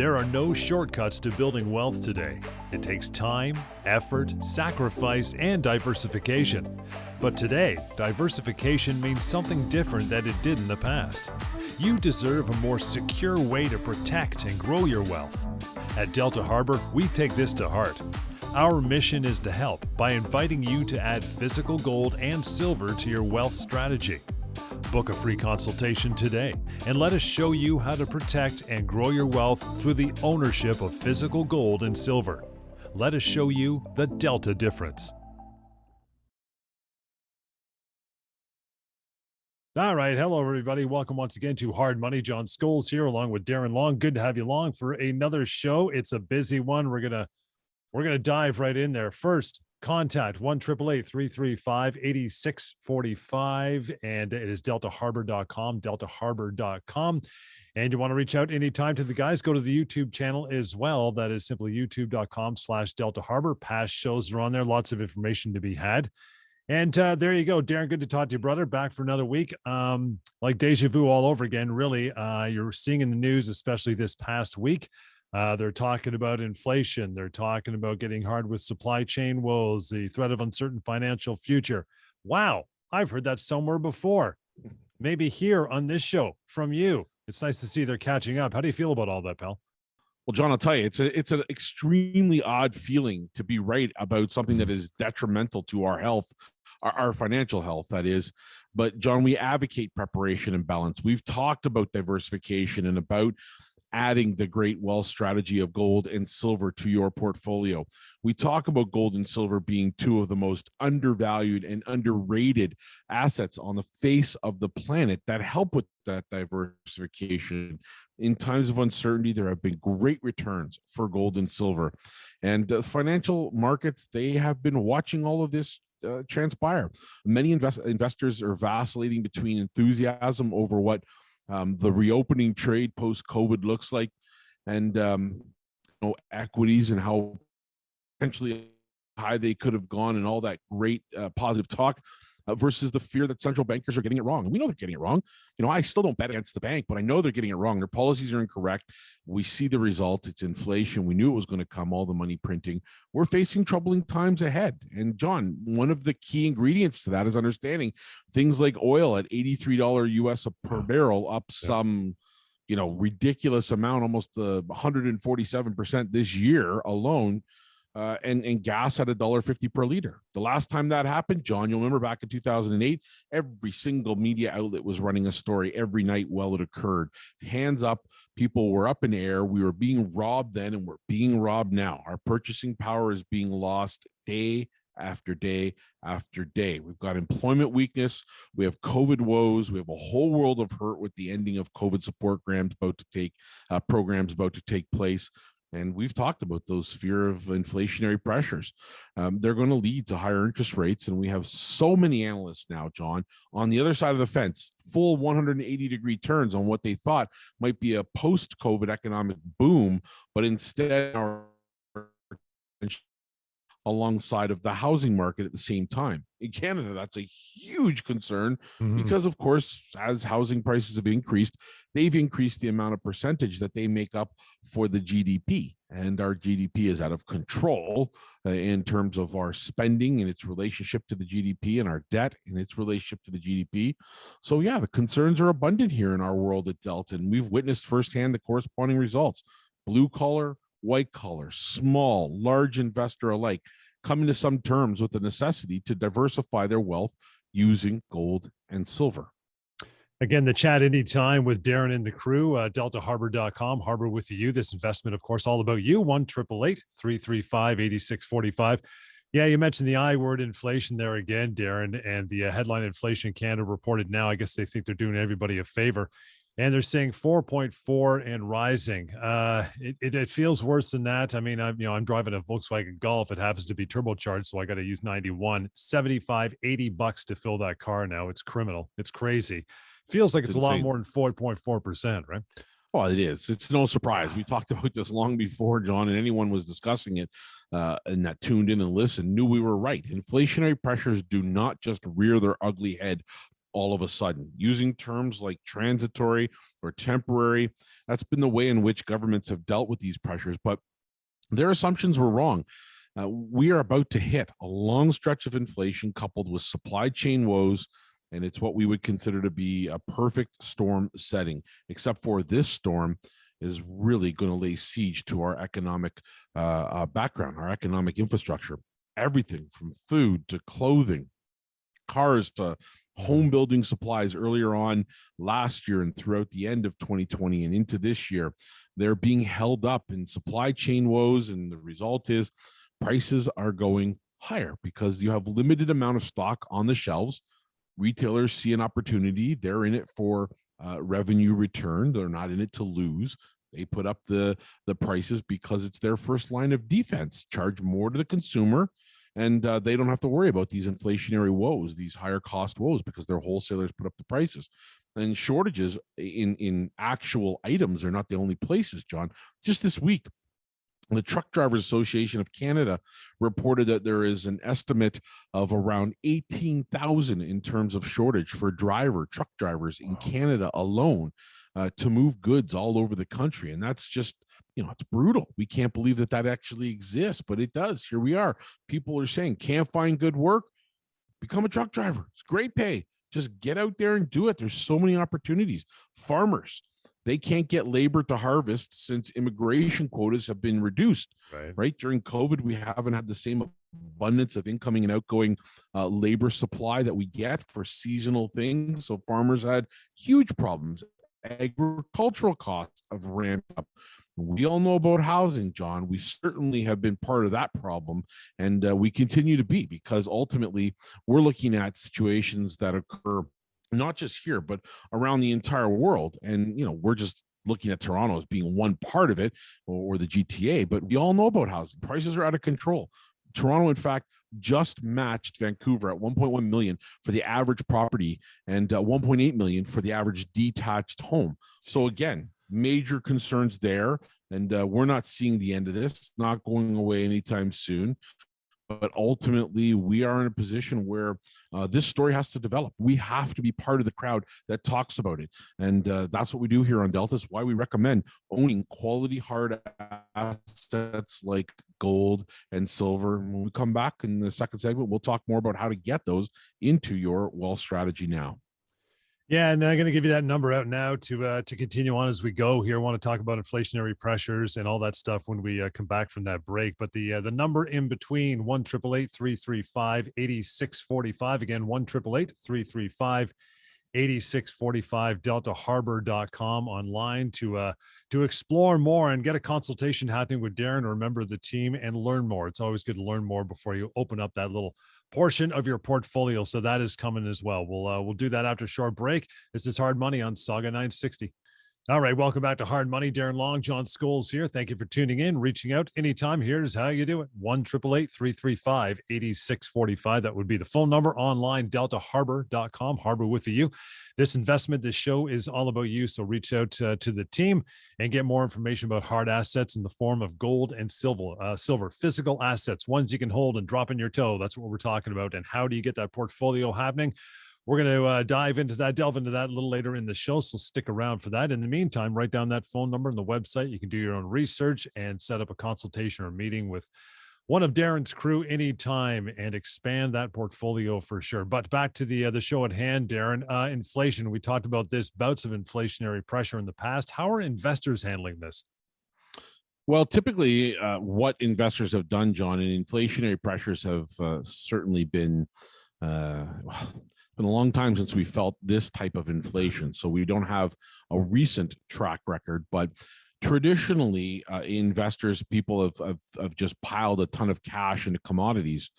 There are no shortcuts to building wealth today. It takes time, effort, sacrifice, and diversification. But today, diversification means something different than it did in the past. You deserve a more secure way to protect and grow your wealth. At Delta Harbour, we take this to heart. Our mission is to help by inviting you to add physical gold and silver to your wealth strategy. Book a free consultation today and let us show you how to protect and grow your wealth through the ownership of physical gold and silver. Let us show you the Delta difference. All right. Hello, everybody. Welcome once again to Hard Money. John Scholes here along with Darren Long. Good to have you along for another show. It's a busy one. We're gonna dive right in there. First, contact 1-888-335-8645, and it is deltaharbor.com, deltaharbor.com. And you want to reach out anytime to the guys, go to the YouTube channel as well. That is simply youtube.com/Delta Harbor. Past shows are on there. Lots of information to be had. And there you go, Darren. Good to talk to you, brother. Back for another week. Like deja vu all over again, really. You're seeing in the news, especially this past week, they're talking about inflation. They're talking about getting hard with supply chain woes, the threat of uncertain financial future. Wow, I've heard that somewhere before. Maybe here on this show from you. It's nice to see they're catching up. How do you feel about all that, pal? Well, John, I'll tell you, it's an extremely odd feeling to be right about something that is detrimental to our health, our financial health, that is. But John, we advocate preparation and balance. We've talked about diversification and about adding the great wealth strategy of gold and silver to your portfolio. We talk about gold and silver being two of the most undervalued and underrated assets on the face of the planet that help with that diversification. In times of uncertainty, there have been great returns for gold and silver. And financial markets, they have been watching all of this transpire. Many investors are vacillating between enthusiasm over what the reopening trade post-COVID looks like, and equities and how potentially high they could have gone, and all that great positive talk versus the fear that central bankers are getting it wrong. And we know they're getting it wrong. I still don't bet against the bank, but I know they're getting it wrong. Their policies are incorrect. We see the result. It's inflation. We knew it was going to come, all the money printing. We're facing troubling times ahead. And John, one of the key ingredients to that is understanding things like oil at $83 US per barrel, up some, ridiculous amount, almost 147% this year alone. And gas at $1.50 per liter. The last time that happened, John, you'll remember back in 2008, every single media outlet was running a story every night while it occurred. Hands up, people were up in the air. We were being robbed then, and we're being robbed now. Our purchasing power is being lost day after day after day. We've got employment weakness. We have COVID woes. We have a whole world of hurt with the ending of COVID support programs about to take place. And we've talked about those fear of inflationary pressures. They're going to lead to higher interest rates. And we have so many analysts now, John, on the other side of the fence, full 180-degree turns on what they thought might be a post-COVID economic boom, but instead are alongside of the housing market at the same time. In Canada, that's a huge concern because, of course, as housing prices have increased, they've increased the amount of percentage that they make up for the GDP. And our GDP is out of control in terms of our spending and its relationship to the GDP, and our debt and its relationship to the GDP. So, yeah, the concerns are abundant here in our world at Delta, and we've witnessed firsthand the corresponding results. Blue collar, white collar, small, large investor alike coming to some terms with the necessity to diversify their wealth using gold and silver. Again, the chat anytime with Darren and the crew, deltaharbor.com, Harbor with you. This investment, of course, all about you. 1-888-335-8645. Yeah, you mentioned the I word, inflation, there again, Darren, and the headline Inflation Canada reported now. I guess they think they're doing everybody a favor. And they're saying 4.4 and rising. It feels worse than that. I mean, I'm driving a Volkswagen Golf. It happens to be turbocharged, so I got to use 91. $75-$80 to fill that car now. It's criminal. It's crazy. Feels like it's a lot more than 4.4%, right? Well, it is. It's no surprise. We talked about this long before, John, and anyone was discussing it and that tuned in and listened knew we were right. Inflationary pressures do not just rear their ugly head all of a sudden, using terms like transitory or temporary. That's been the way in which governments have dealt with these pressures, but their assumptions were wrong. We are about to hit a long stretch of inflation coupled with supply chain woes, and it's what we would consider to be a perfect storm setting, except for this storm is really going to lay siege to our economic background, our economic infrastructure. Everything from food to clothing, cars to home building supplies earlier on last year and throughout the end of 2020 and into this year, they're being held up in supply chain woes. And the result is prices are going higher because you have limited amount of stock on the shelves. Retailers see an opportunity. They're in it for revenue return. They're not in it to lose. They put up the prices because it's their first line of defense. Charge more to the consumer, and they don't have to worry about these inflationary woes, these higher cost woes, because their wholesalers put up the prices. And shortages in actual items are not the only places, John. Just this week, the Truck Drivers Association of Canada reported that there is an estimate of around 18,000 in terms of shortage for truck drivers in Canada alone to move goods all over the country. And that's just, it's brutal. We can't believe that actually exists, but it does. Here we are. People are saying, can't find good work, become a truck driver. It's great pay. Just get out there and do it. There's so many opportunities. Farmers, they can't get labor to harvest since immigration quotas have been reduced, right? During COVID, we haven't had the same abundance of incoming and outgoing labor supply that we get for seasonal things. So farmers had huge problems. Agricultural costs have ramped up. We all know about housing, John. We certainly have been part of that problem, and we continue to be, because ultimately we're looking at situations that occur not just here, but around the entire world. And, we're just looking at Toronto as being one part of it, or the GTA, but we all know about housing. Prices are out of control. Toronto, in fact, just matched Vancouver at 1.1 million for the average property and 1.8 million for the average detached home. So again, major concerns there. And we're not seeing the end of this. It's not going away anytime soon. But ultimately, we are in a position where this story has to develop. We have to be part of the crowd that talks about it. And that's what we do here on Delta. It's why we recommend owning quality hard assets like gold and silver. When we come back in the second segment, we'll talk more about how to get those into your wealth strategy now. Yeah, and I'm going to give you that number out now to continue on as we go here. I want to talk about inflationary pressures and all that stuff when we come back from that break. But the number in between, 1-888-335-8645. Again, 1-888-335-8645. deltaharbor.com online to explore more and get a consultation happening with Darren, or a member of the team, and learn more. It's always good to learn more before you open up that little portion of your portfolio. So that is coming as well. We'll do that after a short break. This is Hard Money on Sauga 960. All right, welcome back to Hard Money. Darren Long, John Scholes here. Thank you for tuning in, reaching out anytime. Here's how you do it. 1-888-335-8645. That would be the phone number. Online, deltaharbor.com, Harbor with the U. This investment, this show is all about you. So reach out to the team and get more information about hard assets in the form of gold and silver, physical assets, ones you can hold and drop in your toe. That's what we're talking about. And how do you get that portfolio happening? We're going to delve into that a little later in the show, so stick around for that. In the meantime, write down that phone number on the website. You can do your own research and set up a consultation or meeting with one of Darren's crew anytime and expand that portfolio for sure. But back to the show at hand, Darren. Inflation, we talked about this, bouts of inflationary pressure in the past. How are investors handling this? Well, typically what investors have done, John, and inflationary pressures have certainly been a long time since we felt this type of inflation. So we don't have a recent track record, but traditionally investors, people have just piled a ton of cash into commodities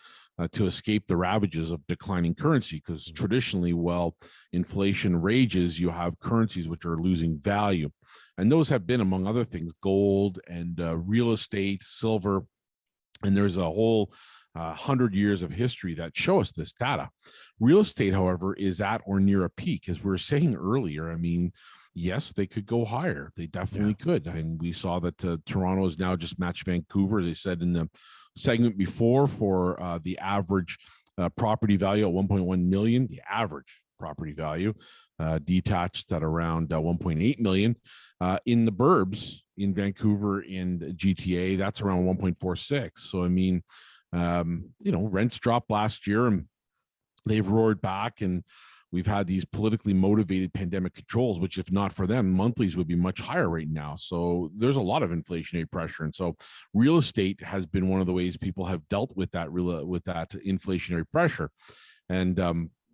to escape the ravages of declining currency. Because traditionally, while inflation rages, you have currencies which are losing value. And those have been, among other things, gold and real estate, silver. And there's a whole 100 years of history that show us this data. Real estate, however, is at or near a peak. As we were saying earlier, I mean, yes, they could go higher. They definitely could. And we saw that Toronto is now just matched Vancouver. They said in the segment before for the average property value at 1.1 million, the average. property value, detached at around 1.8 million. In the burbs in Vancouver and GTA, that's around 1.46. So I mean, rents dropped last year and they've roared back, and we've had these politically motivated pandemic controls, which if not for them, monthlies would be much higher right now. So there's a lot of inflationary pressure. And so real estate has been one of the ways people have dealt with that inflationary pressure. And,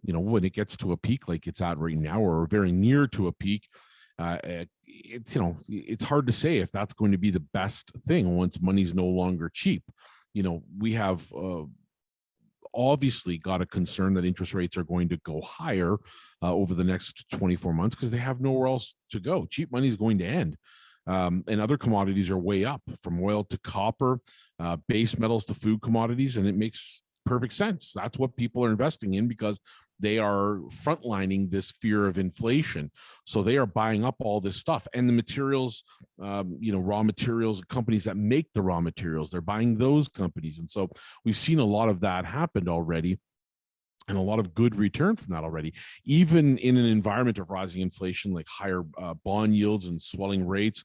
when it gets to a peak like it's at right now, or very near to a peak, it's hard to say if that's going to be the best thing once money's no longer cheap. We have obviously got a concern that interest rates are going to go higher over the next 24 months because they have nowhere else to go. Cheap money is going to end. And other commodities are way up, from oil to copper, base metals to food commodities. And it makes perfect sense. That's what people are investing in because they are frontlining this fear of inflation. So they are buying up all this stuff. And the materials, raw materials, companies that make the raw materials, they're buying those companies. And so we've seen a lot of that happen already, and a lot of good return from that already. Even in an environment of rising inflation, like higher bond yields and swelling rates,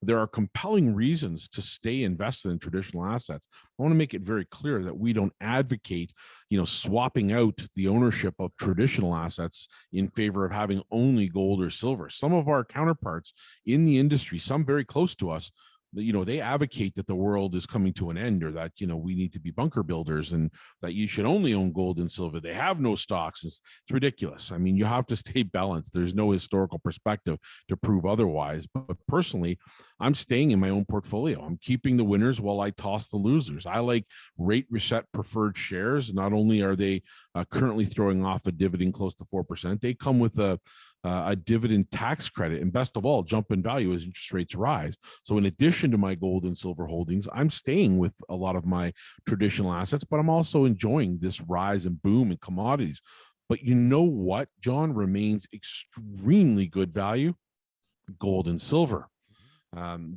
there are compelling reasons to stay invested in traditional assets. I want to make it very clear that we don't advocate, swapping out the ownership of traditional assets in favor of having only gold or silver. Some of our counterparts in the industry, some very close to us, they advocate that the world is coming to an end, or that, we need to be bunker builders and that you should only own gold and silver. They have no stocks. It's ridiculous. I mean, you have to stay balanced. There's no historical perspective to prove otherwise. But personally, I'm staying in my own portfolio. I'm keeping the winners while I toss the losers. I like rate reset preferred shares. Not only are they currently throwing off a dividend close to 4%, they come with a dividend tax credit, and best of all, jump in value as interest rates rise. So in addition to my gold and silver holdings, I'm staying with a lot of my traditional assets, but I'm also enjoying this rise and boom in commodities. But you know what, John, remains extremely good value? Gold and silver.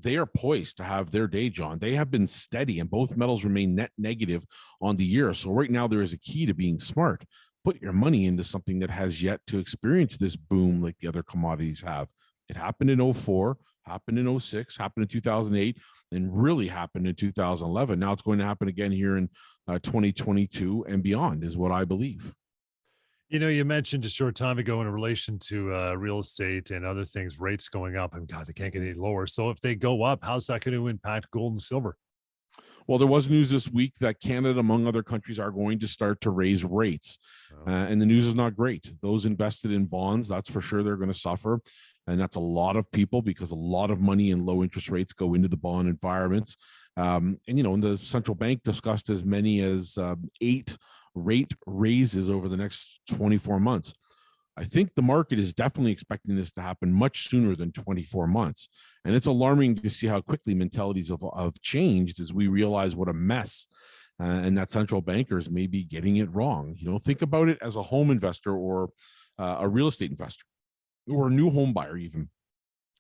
They are poised to have their day, John. They have been steady, and both metals remain net negative on the year. So right now there is a key to being smart. Put your money into something that has yet to experience this boom like the other commodities have. It happened in 04, happened in 06, happened in 2008, and really happened in 2011. Now it's going to happen again here in 2022 and beyond, is what I believe. You mentioned a short time ago in relation to real estate and other things, rates going up, and God, they can't get any lower. So if they go up, how's that going to impact gold and silver? Well, there was news this week that Canada, among other countries, are going to start to raise rates. And the news is not great. Those invested in bonds, that's for sure, they're going to suffer. And that's a lot of people, because a lot of money and low interest rates go into the bond environments. And the central bank discussed as many as 8 rate raises over the next 24 months. I think the market is definitely expecting this to happen much sooner than 24 months. And it's alarming to see how quickly mentalities have changed as we realize what a mess and that central bankers may be getting it wrong. Think about it as a home investor, or a real estate investor, or a new home buyer even.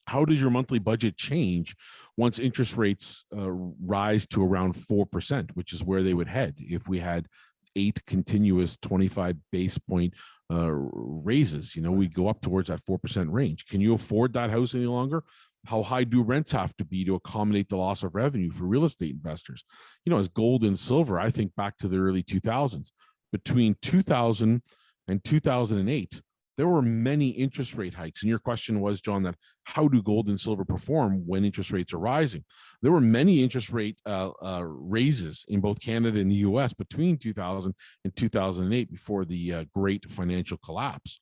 How does your monthly budget change once interest rates rise to around 4%, which is where they would head if we had 8 continuous 25 base point raises? We go up towards that 4% range. Can you afford that house any longer? How high do rents have to be to accommodate the loss of revenue for real estate investors? As gold and silver, I think back to the early 2000s. Between 2000 and 2008, there were many interest rate hikes. And your question was, John, that how do gold and silver perform when interest rates are rising? There were many interest rate raises in both Canada and the US between 2000 and 2008 before the great financial collapse.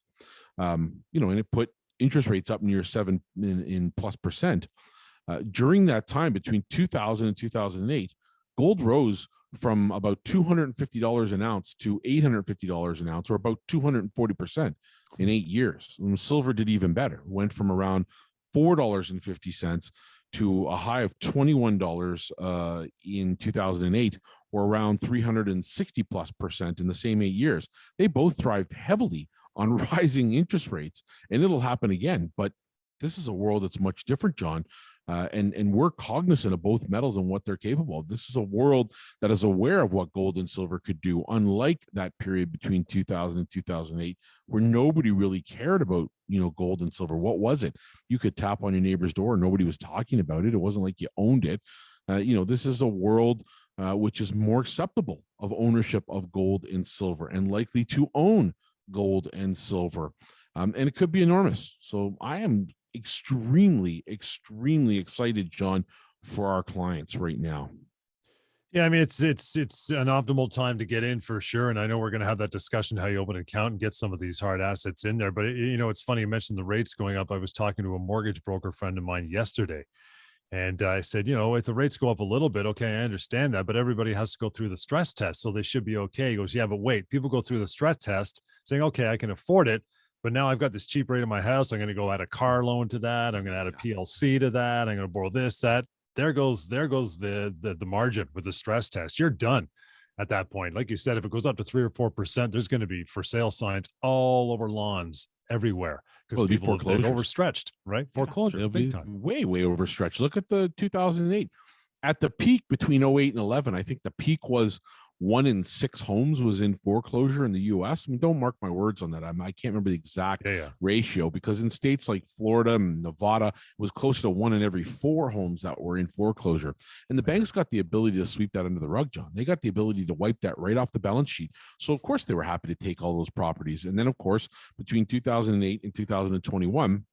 And it put interest rates up near 7 in plus percent. During that time, between 2000 and 2008, gold rose from about $250 an ounce to $850 an ounce, or about 240% in 8 years. And silver did even better, went from around $4.50 to a high of $21 in 2008, or around 360+% in the same 8 years. They both thrived heavily on rising interest rates, and it'll happen again. But this is a world that's much different, John. And we're cognizant of both metals and what they're capable of. This is a world that is aware of what gold and silver could do, unlike that period between 2000 and 2008, where nobody really cared about, gold and silver. What was it? You could tap on your neighbor's door, nobody was talking about it. It wasn't like you owned it. This is a world which is more acceptable of ownership of gold and silver, and likely to own gold and silver. And it could be enormous. So I am extremely, extremely excited, John, for our clients right now. Yeah, I mean, it's an optimal time to get in for sure. And I know we're going to have that discussion, how you open an account and get some of these hard assets in there. But, it's funny, you mentioned the rates going up. I was talking to a mortgage broker friend of mine yesterday. And I said, if the rates go up a little bit, okay, I understand that, but everybody has to go through the stress test, so they should be okay. He goes, yeah, but wait, people go through the stress test saying, okay, I can afford it, but now I've got this cheap rate in my house. I'm going to go add a car loan to that. I'm going to add a PLC to that. I'm going to borrow this, that. There goes the margin with the stress test. You're done at that point. Like you said, if it goes up to 3 or 4%, there's going to be for sale signs all over lawns everywhere, because people have overstretched, right? Foreclosure, it'll big be time. Way overstretched. Look at the 2008. At the peak between 08 and 11, I think the peak was 1 in 6 homes was in foreclosure in the U.S. I mean, don't mark my words on that. I can't remember the exact ratio, because in states like Florida and Nevada, it was close to 1 in every 4 homes that were in foreclosure. And the banks got the ability to sweep that under the rug, John. They got the ability to wipe that right off the balance sheet. So, of course, they were happy to take all those properties. And then, of course, between 2008 and 2021,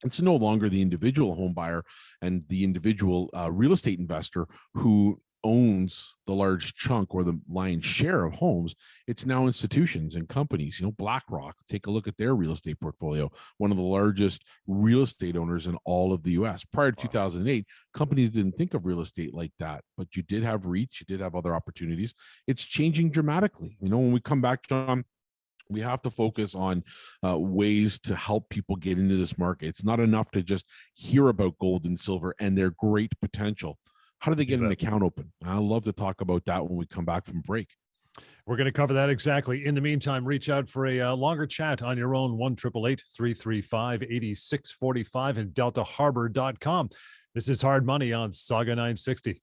it's no longer the individual home buyer and the individual real estate investor who owns the large chunk or the lion's share of homes. It's now institutions and companies. BlackRock, take a look at their real estate portfolio, one of the largest real estate owners in all of the US. Prior to 2008, companies didn't think of real estate like that, but you did have REITs, you did have other opportunities. It's changing dramatically. When we come back, John, we have to focus on ways to help people get into this market. It's not enough to just hear about gold and silver and their great potential. How do they get an account open? I'd love to talk about that when we come back from break. We're going to cover that exactly. In the meantime, reach out for a longer chat on your own, 1-888-335-8645 and deltaharbor.com. This is Hard Money on Sauga 960.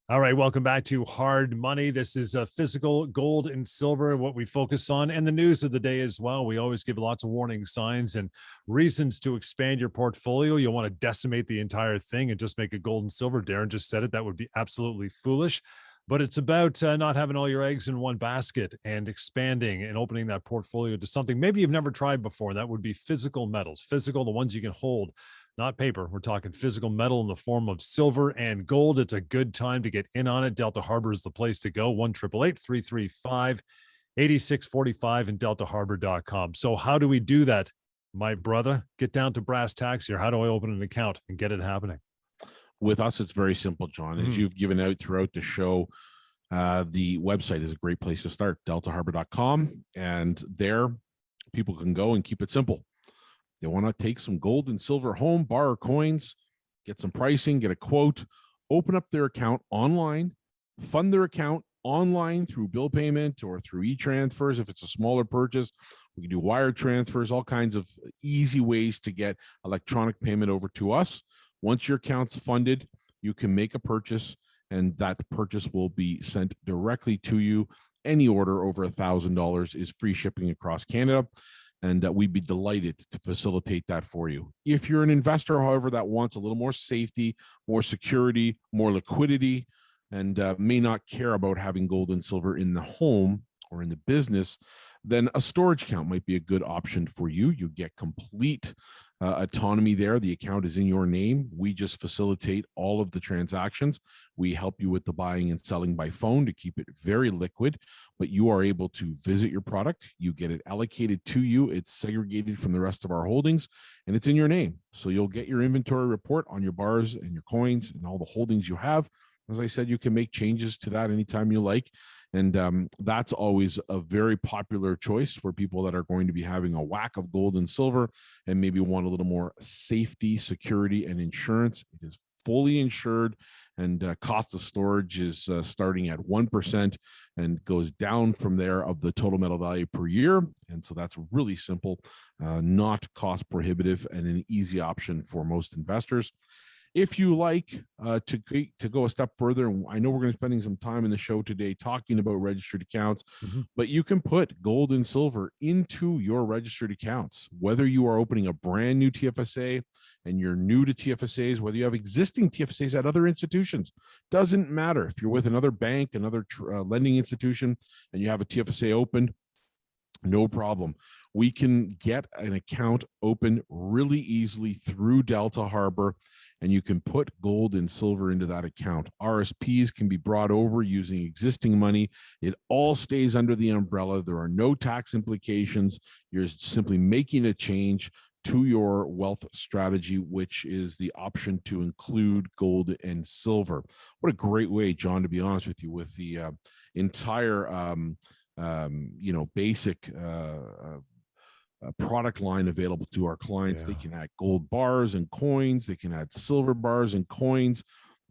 All right, welcome back to Hard Money. This is physical gold and silver, what we focus on, and the news of the day as well. We always give lots of warning signs and reasons to expand your portfolio. You'll want to decimate the entire thing and just make it gold and silver. Darren just said it. That would be absolutely foolish. But it's about not having all your eggs in one basket and expanding and opening that portfolio to something maybe you've never tried before. That would be physical metals, the ones you can hold. Not paper. We're talking physical metal in the form of silver and gold. It's a good time to get in on it. Delta Harbour is the place to go. 1-888-335-8645 and deltaharbor.com. So how do we do that, my brother? Get down to brass tacks here. How do I open an account and get it happening? With us, it's very simple, John. As you've given out throughout the show, the website is a great place to start, deltaharbor.com. And there, people can go and keep it simple. They want to take some gold and silver home, borrow coins, get some pricing, get a quote, open up their account online, fund their account online through bill payment or through e-transfers. If it's a smaller purchase, we can do wire transfers, all kinds of easy ways to get electronic payment over to us. Once your account's funded, you can make a purchase, and that purchase will be sent directly to you. Any order over $1,000 is free shipping across Canada. And we'd be delighted to facilitate that for you. If you're an investor, however, that wants a little more safety, more security, more liquidity, and may not care about having gold and silver in the home or in the business, then a storage account might be a good option for you. You get complete autonomy there. The account is in your name. We just facilitate all of the transactions. We help you with the buying and selling by phone to keep it very liquid, but you are able to visit your product. You get it allocated to you. It's segregated from the rest of our holdings, and it's in your name. So you'll get your inventory report on your bars and your coins and all the holdings you have. As I said, you can make changes to that anytime you like. And that's always a very popular choice for people that are going to be having a whack of gold and silver and maybe want a little more safety, security, and insurance. It is fully insured, and cost of storage is starting at 1% and goes down from there of the total metal value per year. And so that's really simple, not cost prohibitive, and an easy option for most investors. If you like to go a step further, and I know we're going to be spending some time in the show today talking about registered accounts, but you can put gold and silver into your registered accounts, whether you are opening a brand new TFSA and you're new to TFSAs, whether you have existing TFSAs at other institutions, doesn't matter. If you're with another bank, another lending institution, and you have a TFSA open, no problem. We can get an account open really easily through Delta Harbour, and you can put gold and silver into that account. RSPs can be brought over using existing money. It all stays under the umbrella. There are no tax implications. You're simply making a change to your wealth strategy, which is the option to include gold and silver. What a great way, John, to be honest with you, with the entire basic product line available to our clients. They can add gold bars and coins. They can add silver bars and coins.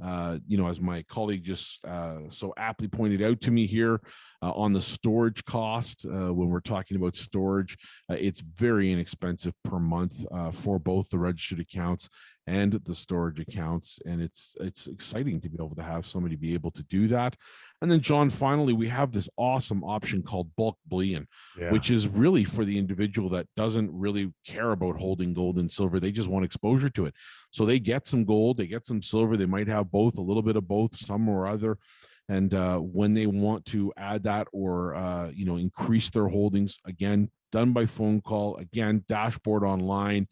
As my colleague just so aptly pointed out to me here on the storage cost, when we're talking about storage, it's very inexpensive per month for both the registered accounts and the storage accounts. And it's exciting to be able to have somebody be able to do that. And then, John, finally, we have this awesome option called bulk bullion, which is really for the individual that doesn't really care about holding gold and silver. They just want exposure to it. So they get some gold, they get some silver, they might have both, a little bit of both, some or other. And when they want to add that or, increase their holdings, again, done by phone call, again, dashboard online,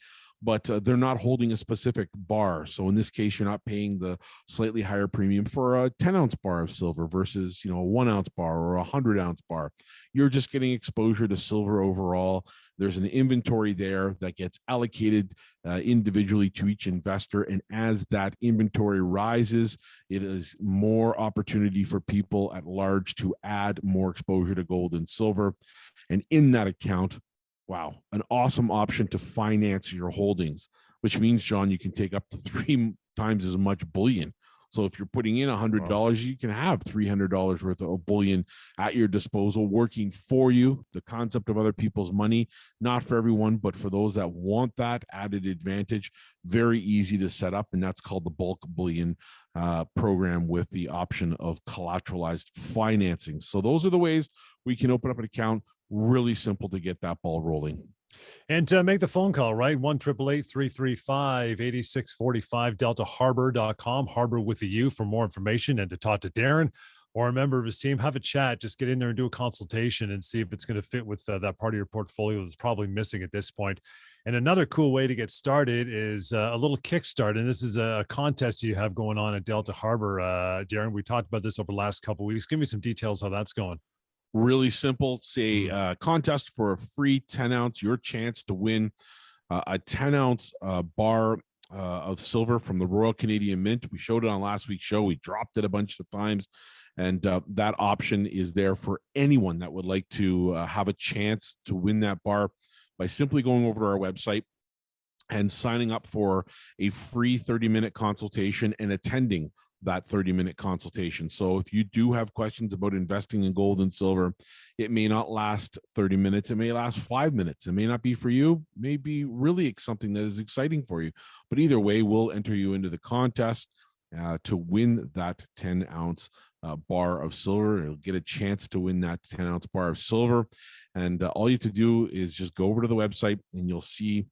but they're not holding a specific bar. So in this case, you're not paying the slightly higher premium for a 10-ounce bar of silver versus, a 1-ounce bar or a 100-ounce bar. You're just getting exposure to silver overall. There's an inventory there that gets allocated individually to each investor. And as that inventory rises, it is more opportunity for people at large to add more exposure to gold and silver. And in that account, wow, an awesome option to finance your holdings, which means, John, you can take up to 3 times as much bullion. So if you're putting in $100, you can have $300 worth of bullion at your disposal, working for you. The concept of other people's money, not for everyone, but for those that want that added advantage, very easy to set up. And that's called the bulk bullion program with the option of collateralized financing. So those are the ways we can open up an account. Really simple to get that ball rolling. And make the phone call, right? 1-888-335-8645, deltaharbor.com, Harbor with a U for more information and to talk to Darren or a member of his team. Have a chat, just get in there and do a consultation and see if it's going to fit with that part of your portfolio that's probably missing at this point. And another cool way to get started is a little kickstart. And this is a contest you have going on at Delta Harbour. Darren, we talked about this over the last couple of weeks. Give me some details how that's going. Really simple. It's a contest for a free 10-ounce, your chance to win a 10-ounce bar of silver from the Royal Canadian Mint. We showed it on last week's show. We dropped it a bunch of times. And that option is there for anyone that would like to have a chance to win that bar by simply going over to our website and signing up for a free 30-minute consultation and attending that 30-minute consultation. So if you do have questions about investing in gold and silver, it may not last 30 minutes. It may last 5 minutes. It may not be for you. It may be really something that is exciting for you. But either way, we'll enter you into the contest to win that 10-ounce bar of silver. You'll get a chance to win that 10-ounce bar of silver. And all you have to do is just go over to the website and you'll see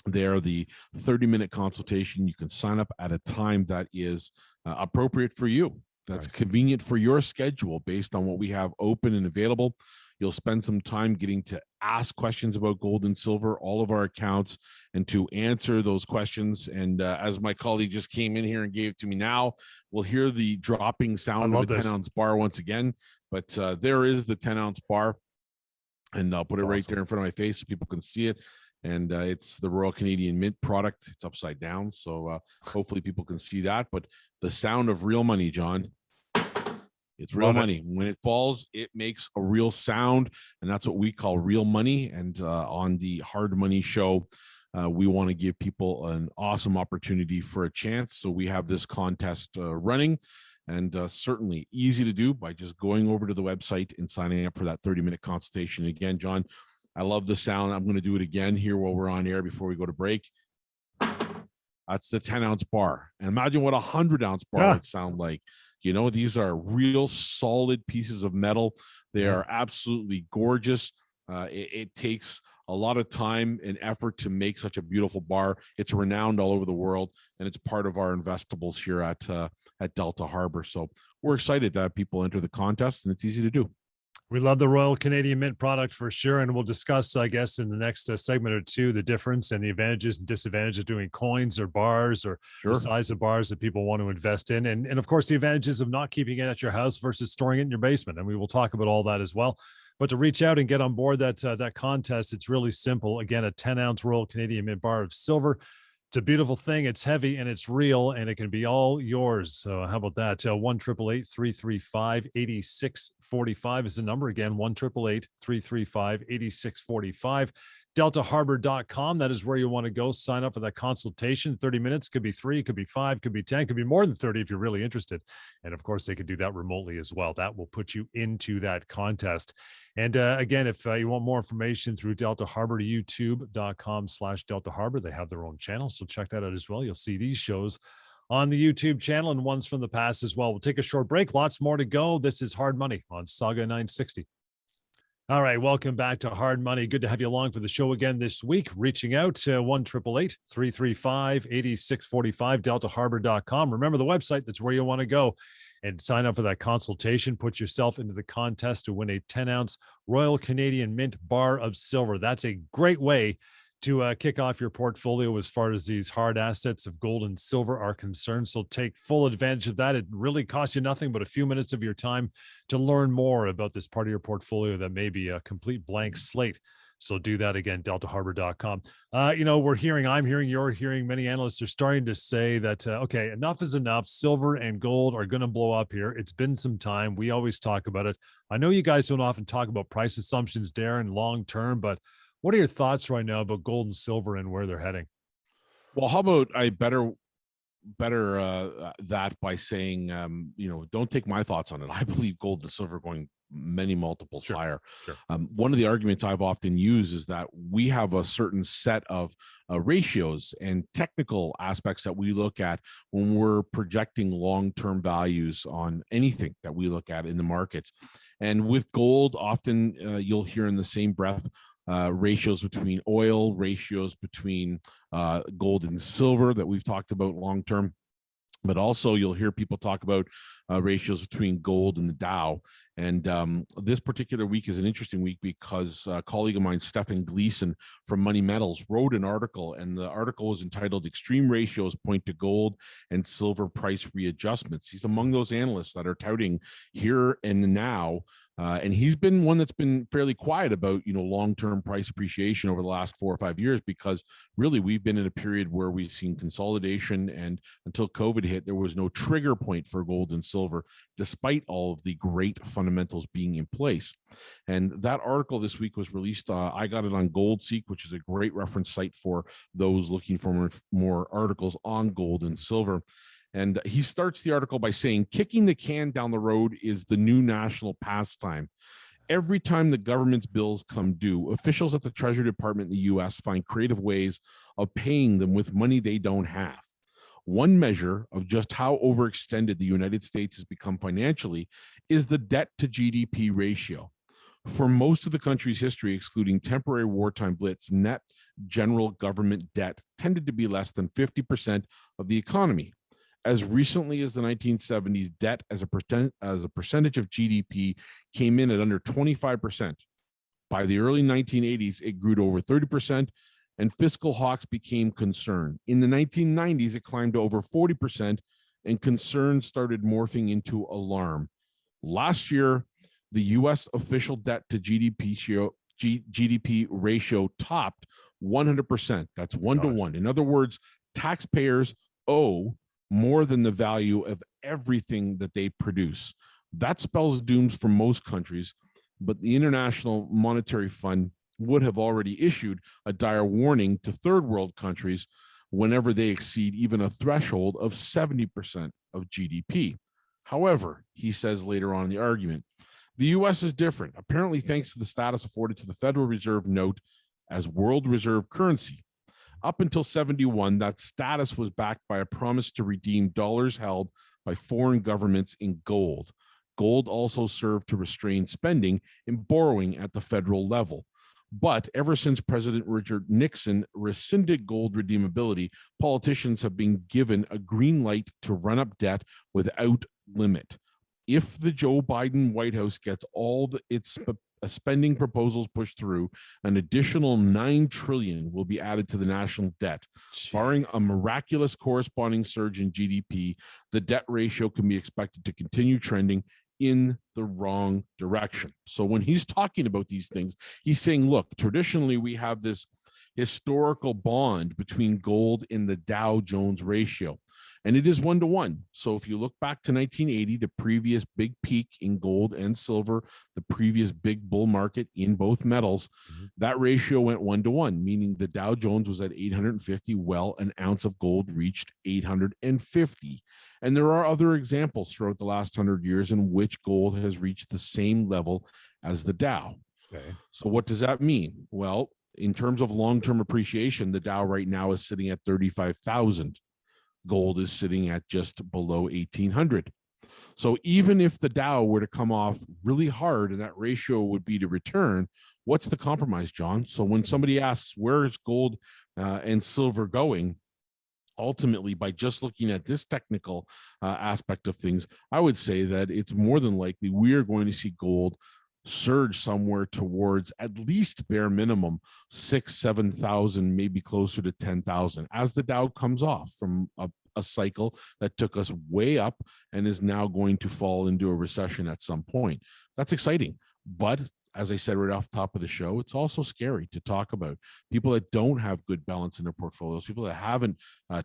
there the 30-minute consultation. You can sign up at a time that is appropriate for you. That's convenient for your schedule based on what we have open and available. You'll spend some time getting to ask questions about gold and silver, all of our accounts, and to answer those questions. And as my colleague just came in here and gave it to me now, we'll hear the dropping sound of the 10-ounce bar once again. But there is the 10-ounce bar. And I'll put it right there in front of my face so people can see it. And it's the Royal Canadian Mint product. It's upside down. So hopefully people can see that. But the sound of real money, John, it's real money. When it falls, it makes a real sound. And that's what we call real money. And on the Hard Money Show, we want to give people an awesome opportunity for a chance. So we have this contest running. And certainly easy to do by just going over to the website and signing up for that 30-minute consultation. Again, John, I love the sound. I'm going to do it again here while we're on air before we go to break. That's the 10-ounce bar. And imagine what a 100-ounce bar would sound like. These are real solid pieces of metal. They are absolutely gorgeous. It takes a lot of time and effort to make such a beautiful bar. It's renowned all over the world, and it's part of our investables here at Delta Harbour. So we're excited to have people enter the contest, and it's easy to do. We love the Royal Canadian Mint product for sure. And we'll discuss, I guess, in the next segment or two, the difference and the advantages and disadvantages of doing coins or bars, or the size of bars that people want to invest in. And of course, the advantages of not keeping it at your house versus storing it in your basement. And we will talk about all that as well. But to reach out and get on board that contest, it's really simple. Again, a 10-ounce Royal Canadian Mint bar of silver. It's a beautiful thing. It's heavy and it's real, and it can be all yours. So how about that? 1-888-335-8645 is the number. Again, 1-888-335-8645. DeltaHarbor.com. That is where you want to go. Sign up for that consultation. 30 minutes. Could be 3, could be 5, could be 10, could be more than 30 if you're really interested. And of course, they could do that remotely as well. That will put you into that contest. And again, if you want more information through Delta Harbour, youtube.com/Delta Harbour. They have their own channel, so check that out as well. You'll see these shows on the YouTube channel and ones from the past as well. We'll take a short break. Lots more to go. This is Hard Money on Sauga 960. All right, welcome back to Hard Money. Good to have you along for the show again this week. Reaching out to 1-888-335-8645, deltaharbor.com. Remember the website, that's where you want to go and sign up for that consultation. Put yourself into the contest to win a 10-ounce Royal Canadian Mint bar of silver. That's a great way to kick off your portfolio as far as these hard assets of gold and silver are concerned. So take full advantage of that. It really costs you nothing but a few minutes of your time to learn more about this part of your portfolio that may be a complete blank slate. So do that again, deltaharbor.com. You're hearing, many analysts are starting to say that, okay, enough is enough. Silver and gold are going to blow up here. It's been some time. We always talk about it. I know you guys don't often talk about price assumptions, Darren, long-term, but what are your thoughts right now about gold and silver and where they're heading? Well, how about I better that by saying, don't take my thoughts on it. I believe gold and silver going many multiples higher. Sure. One of the arguments I've often used is that we have a certain set of ratios and technical aspects that we look at when we're projecting long-term values on anything that we look at in the markets. And with gold, often you'll hear in the same breath ratios between oil, ratios between gold and silver that we've talked about long term. But also you'll hear people talk about ratios between gold and the Dow. And this particular week is an interesting week because a colleague of mine, Stefan Gleason from Money Metals, wrote an article, and the article was entitled "Extreme Ratios Point to Gold and Silver Price Readjustments." He's among those analysts that are touting here and now. And he's been one that's been fairly quiet about, long-term price appreciation over the last 4 or 5 years, because really we've been in a period where we've seen consolidation, and until COVID hit, there was no trigger point for gold and silver, despite all of the great fundamentals being in place. And that article this week was released. I got it on GoldSeek, which is a great reference site for those looking for more articles on gold and silver. And he starts the article by saying, kicking the can down the road is the new national pastime. Every time the government's bills come due, officials at the Treasury Department in the US find creative ways of paying them with money they don't have. One measure of just how overextended the United States has become financially is the debt to GDP ratio. For most of the country's history, excluding temporary wartime blitz, net general government debt tended to be less than 50% of the economy. As recently as the 1970s, debt as a percentage of GDP came in at under 25%. By the early 1980s, it grew to over 30%, and fiscal hawks became concerned. In the 1990s, it climbed to over 40%, and concern started morphing into alarm. Last year, the U.S. official debt to GDP ratio topped 100%. That's 1-to-1. In other words, taxpayers owe more than the value of everything that they produce. That spells dooms for most countries, but the International Monetary Fund would have already issued a dire warning to third world countries whenever they exceed even a threshold of 70% of GDP. However, he says later on in the argument, the US is different, apparently thanks to the status afforded to the Federal Reserve note as world reserve currency. Up until 71, that status was backed by a promise to redeem dollars held by foreign governments in gold. Gold also served to restrain spending and borrowing at the federal level. But ever since President Richard Nixon rescinded gold redeemability, politicians have been given a green light to run up debt without limit. If the Joe Biden White House gets all its spending proposals pushed through, an additional $9 trillion will be added to the national debt. Barring a miraculous corresponding surge in GDP, the debt ratio can be expected to continue trending in the wrong direction. So when he's talking about these things, he's saying, look, traditionally we have this historical bond between gold and the Dow Jones ratio, and it is 1-to-1. So if you look back to 1980, the previous big peak in gold and silver, the previous big bull market in both metals, that ratio went 1-to-1, meaning the Dow Jones was at 850. Well, an ounce of gold reached 850. And there are other examples throughout the last 100 years in which gold has reached the same level as the Dow. Okay. So what does that mean? Well, in terms of long-term appreciation, the Dow right now is sitting at 35,000. Gold is sitting at just below 1,800. So even if the Dow were to come off really hard and that ratio would be to return, what's the compromise, John? So when somebody asks, where is gold and silver going? Ultimately, by just looking at this technical aspect of things, I would say that it's more than likely we are going to see gold surge somewhere towards at least bare minimum 6,000-7,000, maybe closer to 10,000 as the Dow comes off from a cycle that took us way up and is now going to fall into a recession at some point. That's exciting. But as I said right off the top of the show, it's also scary to talk about. People that don't have good balance in their portfolios, people that haven't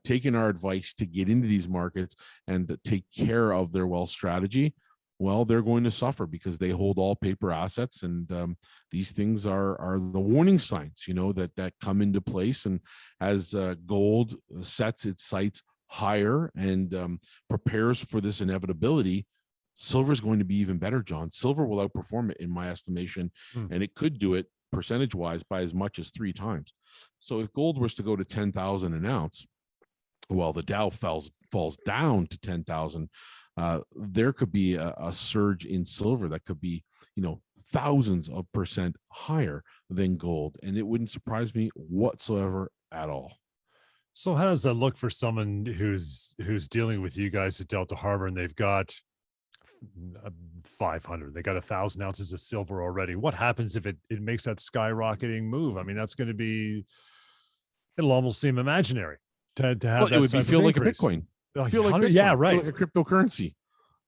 taken our advice to get into these markets and to take care of their wealth strategy, well, they're going to suffer because they hold all paper assets, and these things are the warning signs, that come into place. And as gold sets its sights higher and prepares for this inevitability, silver is going to be even better, John. Silver will outperform it in my estimation, and it could do it percentage-wise by as much as 3 times. So if gold was to go to 10,000 an ounce, well, the Dow falls down to 10,000. There could be a surge in silver that could be, thousands of percent higher than gold. And it wouldn't surprise me whatsoever at all. So how does that look for someone who's dealing with you guys at Delta Harbour and they've got 500, they got 1,000 ounces of silver already? What happens if it makes that skyrocketing move? I mean, that's going to be, it'll almost seem imaginary to have that. It would feel like a Bitcoin. Feel like Bitcoin, yeah, right. Feel like a cryptocurrency,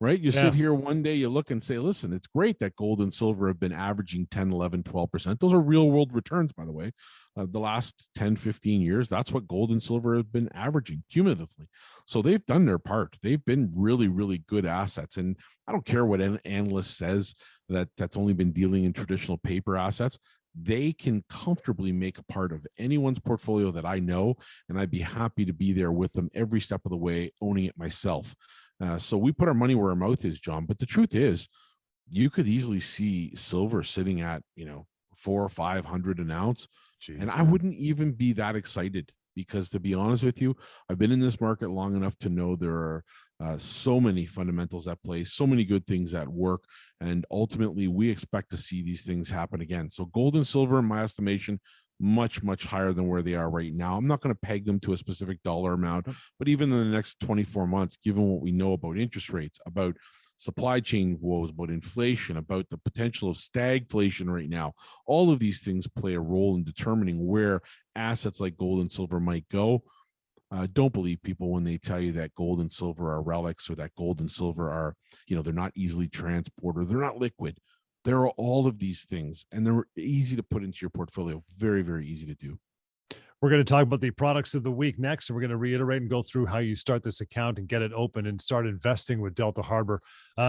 right? You sit here one day, you look and say, listen, it's great that gold and silver have been averaging 10, 11, 12%. Those are real world returns, by the way. The last 10, 15 years, that's what gold and silver have been averaging cumulatively. So they've done their part. They've been really, really good assets. And I don't care what an analyst says that's only been dealing in traditional paper assets. They can comfortably make a part of anyone's portfolio that I know, and I'd be happy to be there with them every step of the way, owning it myself. So we put our money where our mouth is, John. But the truth is, you could easily see silver sitting at 400 or 500 an ounce. Jeez, and I wouldn't even be that excited because, to be honest with you, I've been in this market long enough to know there are so many fundamentals at play, so many good things at work, and ultimately we expect to see these things happen again. So gold and silver, in my estimation, much, much higher than where they are right now. I'm not going to peg them to a specific dollar amount, but even in the next 24 months, given what we know about interest rates, about supply chain woes, about inflation, about the potential of stagflation right now, all of these things play a role in determining where assets like gold and silver might go. Don't believe people when they tell you that gold and silver are relics, or that gold and silver are, they're not easily transported, they're not liquid. There are all of these things, and they're easy to put into your portfolio. Very, very easy to do. We're going to talk about the products of the week next, and we're going to reiterate and go through how you start this account and get it open and start investing with Delta Harbour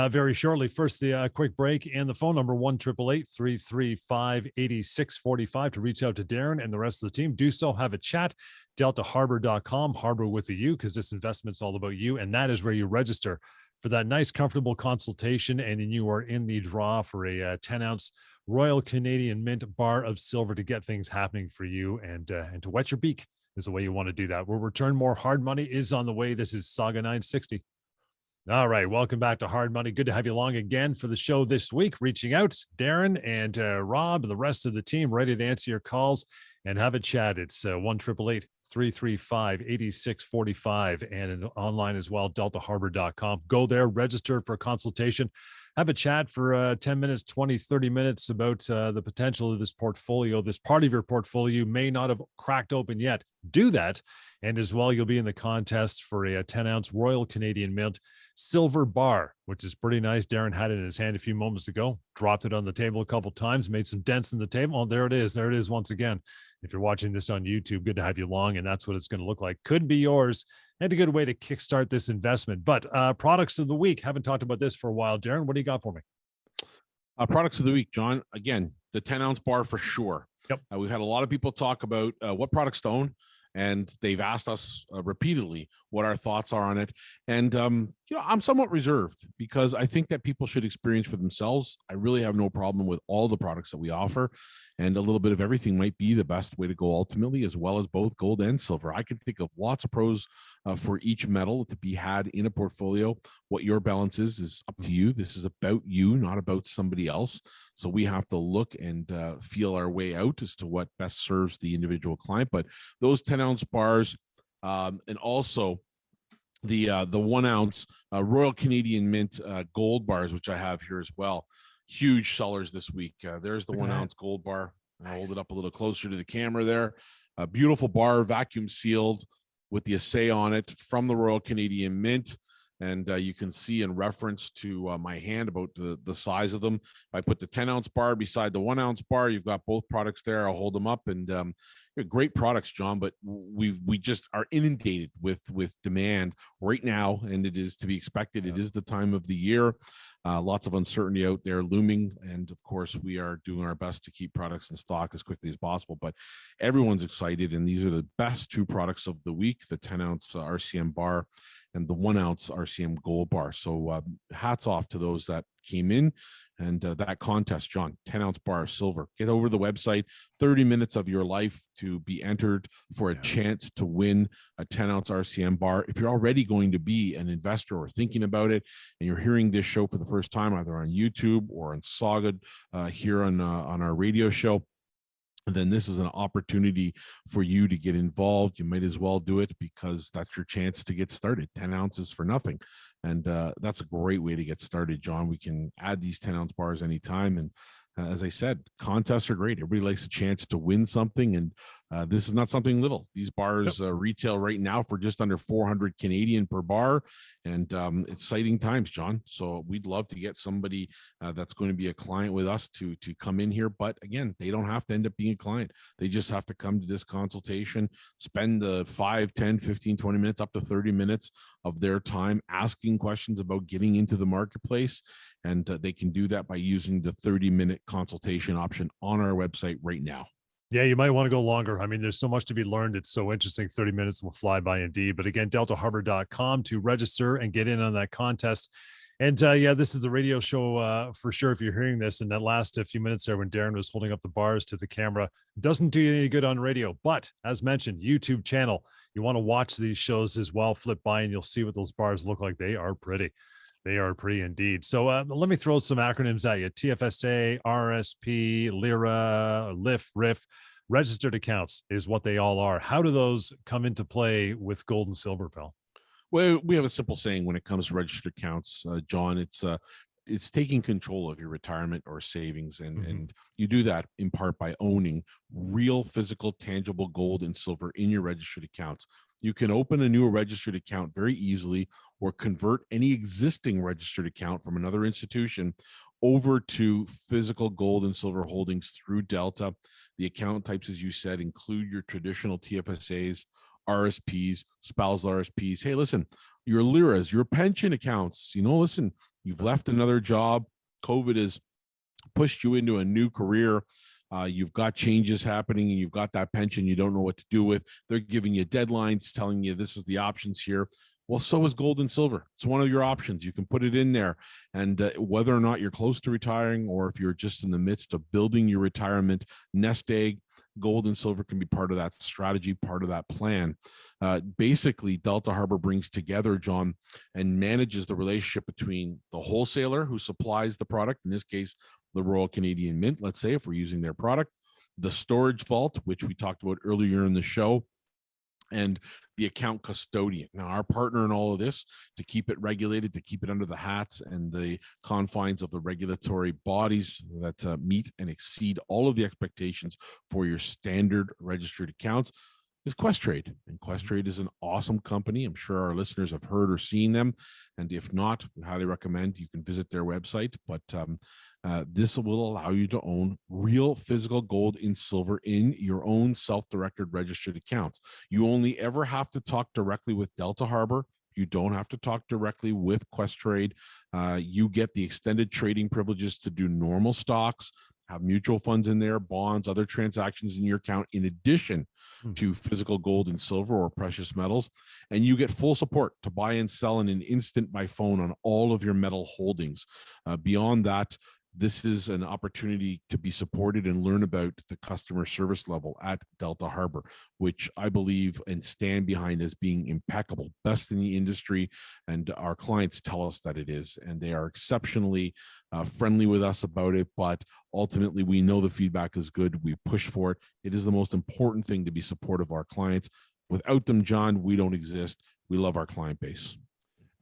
very shortly. First, the quick break and the phone number 1-888-335-8645 to reach out to Darren and the rest of the team. Do so. Have a chat. DeltaHarbor.com, Harbor with a U, because this investment's all about you, and that is where you register for that nice, comfortable consultation, and then you are in the draw for a 10-ounce Royal Canadian Mint bar of silver to get things happening for you and to wet your beak is the way you want to do that. We'll return. More hard money is on the way. This is Sauga 960. All right. Welcome back to Hard Money. Good to have you along again for the show this week. Reaching out, Darren and Rob and the rest of the team ready to answer your calls and have a chat. It's 1-888-335-8645 and online as well, deltaharbor.com. Go there, register for a consultation, have a chat for 10 minutes, 20, 30 minutes about the potential of this portfolio. This part of your portfolio you may not have cracked open yet. Do that. And as well, you'll be in the contest for a 10-ounce Royal Canadian Mint silver bar, which is pretty nice. Darren had it in his hand a few moments ago, dropped it on the table a couple times, made some dents in the table. Oh, there it is. There it is once again. If you're watching this on YouTube, good to have you along, and that's what it's going to look like. Could be yours, and a good way to kickstart this investment. But products of the week, haven't talked about this for a while. Darren, what do you got for me? Products of the week, John. Again, the 10-ounce bar for sure. Yep. We've had a lot of people talk about what products to own, and they've asked us repeatedly what our thoughts are on it. And, I'm somewhat reserved because I think that people should experience for themselves. I really have no problem with all the products that we offer, and a little bit of everything might be the best way to go ultimately, as well as both gold and silver. I can think of lots of pros for each metal to be had in a portfolio. What your balance is up to you. This is about you, not about somebody else. So we have to look and feel our way out as to what best serves the individual client. But those 10-ounce bars, and also the 1-ounce Royal Canadian Mint gold bars, which I have here as well. Huge sellers this week. There's the 1-ounce gold bar. I'll hold it up a little closer to the camera there. A beautiful bar, vacuum sealed with the assay on it from the Royal Canadian Mint. And you can see in reference to my hand about the size of them. If I put the 10-ounce bar beside the 1-ounce bar, you've got both products there. I'll hold them up, and great products, John. But we just are inundated with demand right now, and it is to be expected. It is the time of the year. Lots of uncertainty out there looming, and of course, we are doing our best to keep products in stock as quickly as possible. But everyone's excited, and these are the best two products of the week: the 10-ounce RCM bar and the 1-ounce RCM gold bar. So hats off to those that came in, and that contest, John, 10-ounce bar silver. Get over the website, 30 minutes of your life to be entered for a chance to win a 10-ounce RCM bar. If you're already going to be an investor or thinking about it, and you're hearing this show for the first time, either on YouTube or on Sauga here on our radio show, then this is an opportunity for you to get involved. You might as well do it because that's your chance to get started. 10 ounces for nothing. And that's a great way to get started, John. We can add these 10-ounce bars anytime. And as I said, contests are great. Everybody likes a chance to win something. And this is not something little. These bars retail right now for just under 400 Canadian per bar. And exciting times, John. So we'd love to get somebody that's going to be a client with us to come in here. But again, they don't have to end up being a client. They just have to come to this consultation, spend the 5, 10, 15, 20 minutes, up to 30 minutes of their time asking questions about getting into the marketplace. And they can do that by using the 30-minute consultation option on our website right now. Yeah, you might want to go longer. I mean, there's so much to be learned. It's so interesting. 30 minutes will fly by indeed. But again, deltaharbor.com to register and get in on that contest. And this is the radio show for sure. If you're hearing this, and that last few minutes there when Darren was holding up the bars to the camera, doesn't do you any good on radio. But as mentioned, YouTube channel, you want to watch these shows as well. Flip by and you'll see what those bars look like. They are pretty. They are pretty indeed. So let me throw some acronyms at you. TFSA, RSP, LIRA, LIF, RIF. Registered accounts is what they all are. How do those come into play with gold and silver, pal? Well, we have a simple saying when it comes to registered accounts, John. It's taking control of your retirement or savings, and you do that in part by owning real, physical, tangible gold and silver in your registered accounts. You can open a new registered account very easily, or convert any existing registered account from another institution over to physical gold and silver holdings through Delta. The account types, as you said, include your traditional TFSAs, RSPs, spousal RSPs. Hey, listen, your LIRAs, your pension accounts, listen, you've left another job. COVID has pushed you into a new career. You've got changes happening, and you've got that pension you don't know what to do with. They're giving you deadlines, telling you this is the options here. Well, so is gold and silver. It's one of your options. You can put it in there. And whether or not you're close to retiring, or if you're just in the midst of building your retirement nest egg, gold and silver can be part of that strategy, part of that plan. Basically, Delta Harbour brings together, John, and manages the relationship between the wholesaler who supplies the product, in this case, the Royal Canadian Mint, let's say, if we're using their product, the storage vault, which we talked about earlier in the show, and the account custodian. Now, our partner in all of this, to keep it regulated, to keep it under the hats and the confines of the regulatory bodies that meet and exceed all of the expectations for your standard registered accounts, is Questrade. And Questrade is an awesome company. I'm sure our listeners have heard or seen them. And if not, we highly recommend you can visit their website. But this will allow you to own real physical gold and silver in your own self-directed registered accounts. You only ever have to talk directly with Delta Harbour. You don't have to talk directly with Questrade. You get the extended trading privileges to do normal stocks, have mutual funds in there, bonds, other transactions in your account, in addition to physical gold and silver or precious metals. And you get full support to buy and sell in an instant by phone on all of your metal holdings. Beyond that, this is an opportunity to be supported and learn about the customer service level at Delta Harbour, which I believe and stand behind as being impeccable, best in the industry. And our clients tell us that it is, and they are exceptionally friendly with us about it. But ultimately, we know the feedback is good. We push for it. It is the most important thing to be supportive of our clients. Without them, John, we don't exist. We love our client base.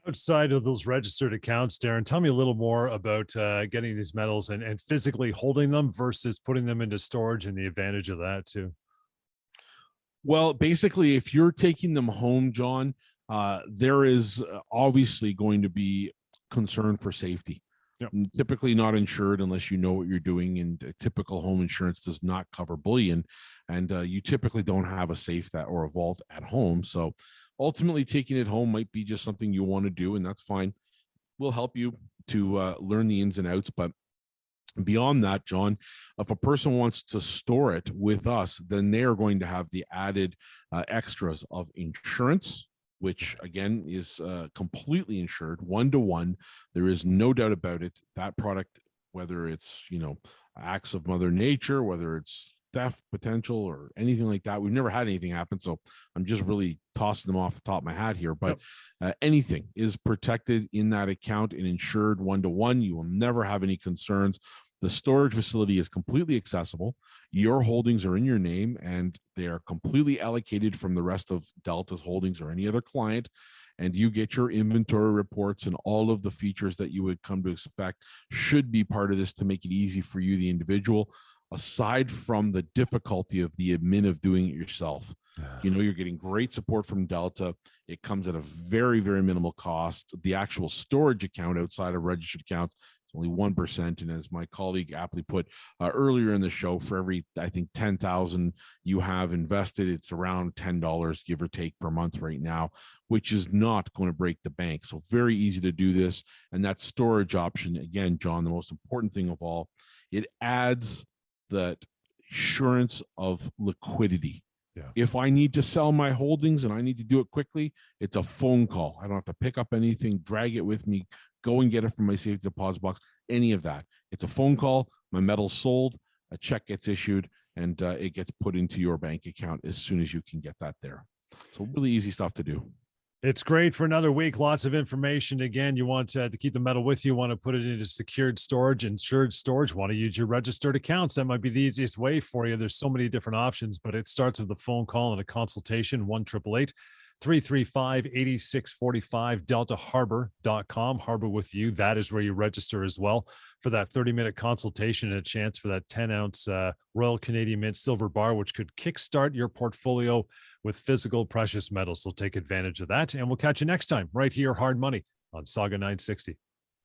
Outside of those registered accounts, Darren, tell me a little more about getting these metals and physically holding them versus putting them into storage and the advantage of that too. Well, basically, if you're taking them home, John, there is obviously going to be concern for safety. Yep. Typically not insured unless you know what you're doing, and typical home insurance does not cover bullion, and you typically don't have a safe that or a vault at home. So ultimately, taking it home might be just something you want to do, and that's fine. We'll help you to learn the ins and outs. But beyond that, John, if a person wants to store it with us, then they are going to have the added extras of insurance, which again is completely insured, 1-to-1. There is no doubt about it. That product, whether it's, acts of Mother Nature, whether it's theft potential or anything like that, we've never had anything happen. So I'm just really tossing them off the top of my hat here. But anything is protected in that account and insured 1-to-1. You will never have any concerns. The storage facility is completely accessible. Your holdings are in your name, and they are completely allocated from the rest of Delta's holdings or any other client. And you get your inventory reports, and all of the features that you would come to expect should be part of this to make it easy for you, the individual, aside from the difficulty of the admin of doing it yourself. You're getting great support from Delta. It comes at a very, very minimal cost. The actual storage account outside of registered accounts, only 1%. And as my colleague aptly put earlier in the show, for every, I think, 10,000 you have invested, it's around $10, give or take, per month right now, which is not going to break the bank. So very easy to do this. And that storage option, again, John, the most important thing of all, it adds that assurance of liquidity. If I need to sell my holdings and I need to do it quickly, it's a phone call. I don't have to pick up anything, drag it with me, go and get it from my safety deposit box, any of that. It's a phone call, my metal's sold, a check gets issued, and it gets put into your bank account as soon as you can get that there. So really easy stuff to do. It's great for another week. Lots of information. Again, you want to keep the metal with you, want to put it into secured storage, insured storage, want to use your registered accounts. That might be the easiest way for you. There's so many different options, but it starts with a phone call and a consultation, 1-888-335-8645, deltaharbor.com, Harbor with you. That is where you register as well for that 30-minute consultation and a chance for that 10-ounce Royal Canadian Mint silver bar, which could kickstart your portfolio with physical precious metals. So take advantage of that, and we'll catch you next time right here, Hard Money on Sauga 960.